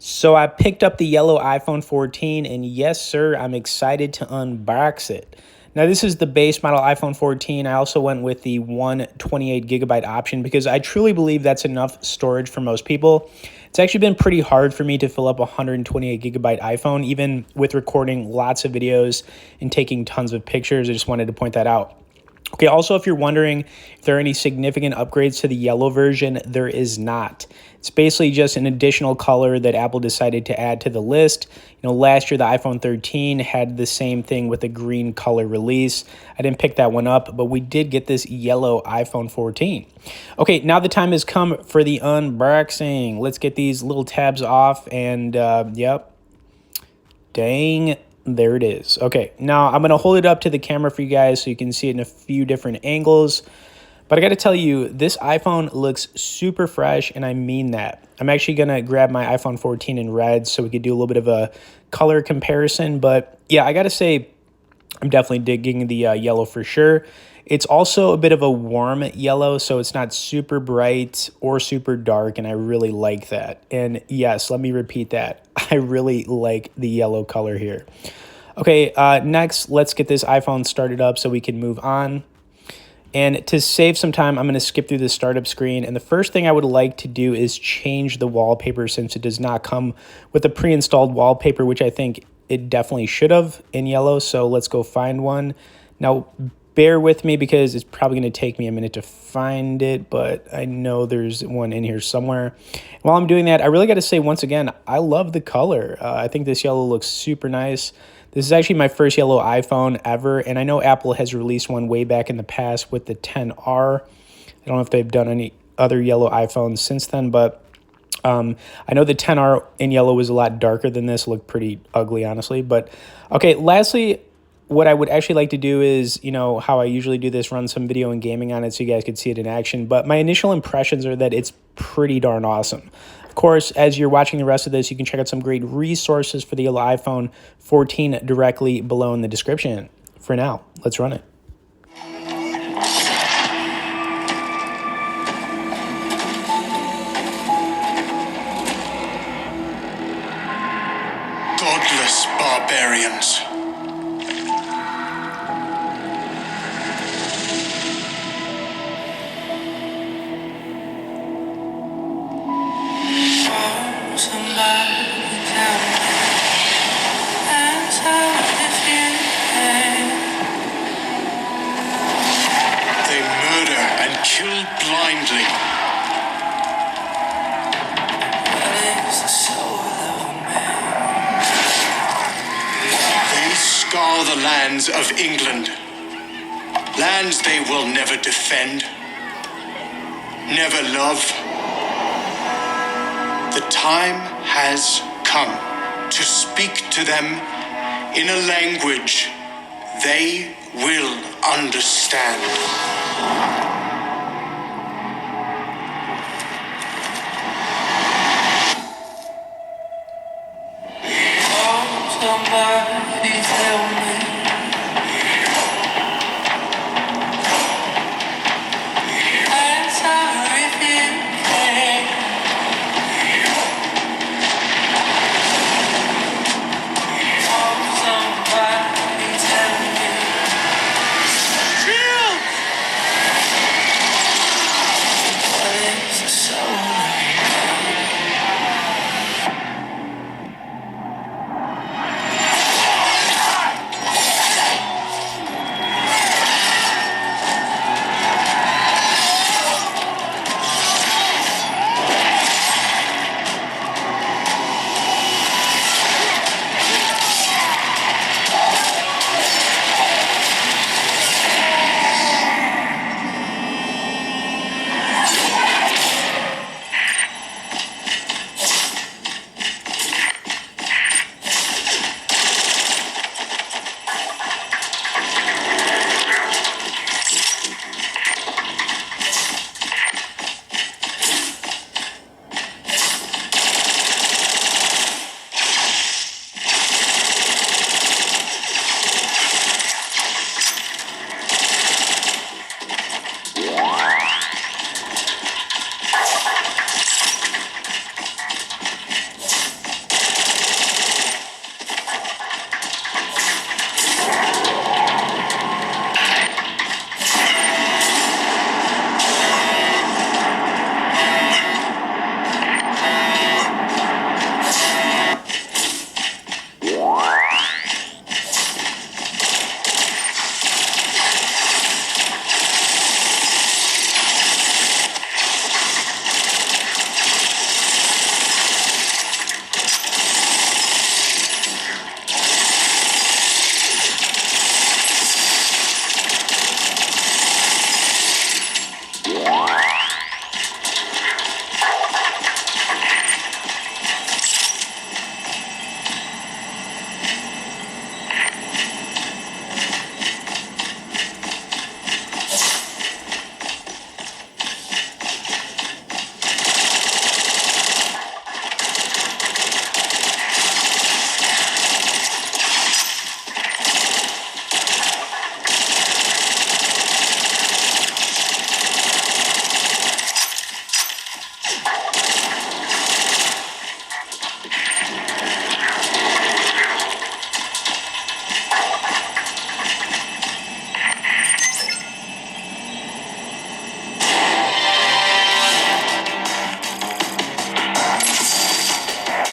So I picked up the yellow iPhone 14, and yes, sir, I'm excited to unbox it. Now, this is the base model iPhone 14. I also went with the 128 gigabyte option because I truly believe that's enough storage for most people. It's actually been pretty hard for me to fill up a 128 gigabyte iPhone, even with recording lots of videos and taking tons of pictures. I just wanted to point that out. Okay, also, if you're wondering if there are any significant upgrades to the yellow version, there is not. It's basically just an additional color that Apple decided to add to the list. You know, last year the iPhone 13 had the same thing with a green color release. I didn't pick that one up, but we did get this yellow iPhone 14. Okay, now the time has come for the unboxing. Let's get these little tabs off and, yep, dang. There it is. Okay, now I'm going to hold it up to the camera for you guys so you can see it in a few different angles. But I got to tell you, this iPhone looks super fresh, and I mean that. I'm actually going to grab my iPhone 14 in red so we could do a little bit of a color comparison. But yeah, I got to say, I'm definitely digging the yellow for sure. It's also a bit of a warm yellow, so it's not super bright or super dark, and I really like that. And yes, let me repeat that. I really like the yellow color here. Okay, next, let's get this iPhone started up so we can move on. And to save some time, I'm going to skip through the startup screen. And the first thing I would like to do is change the wallpaper since it does not come with a pre-installed wallpaper, which I think it definitely should have in yellow. So let's go find one. Now, bear with me because it's probably going to take me a minute to find it, but I know there's one in here somewhere. While I'm doing that, I really got to say once again, I love the color. I think this yellow looks super nice. This is actually my first yellow iPhone ever, and I know Apple has released one way back in the past with the XR. I don't know if they've done any other yellow iPhones since then, but I know the XR in yellow was a lot darker than this. It looked pretty ugly, honestly. But okay, lastly, what I would actually like to do is, you know, how I usually do this, run some video and gaming on it so you guys could see it in action. But my initial impressions are that it's pretty darn awesome. Of course, as you're watching the rest of this, you can check out some great resources for the yellow iPhone 14 directly below in the description. For now, let's run it. Godless barbarians. They murder and kill blindly. They scar the lands of England. Lands they will never defend, never love. The time has come to speak to them in a language they will understand.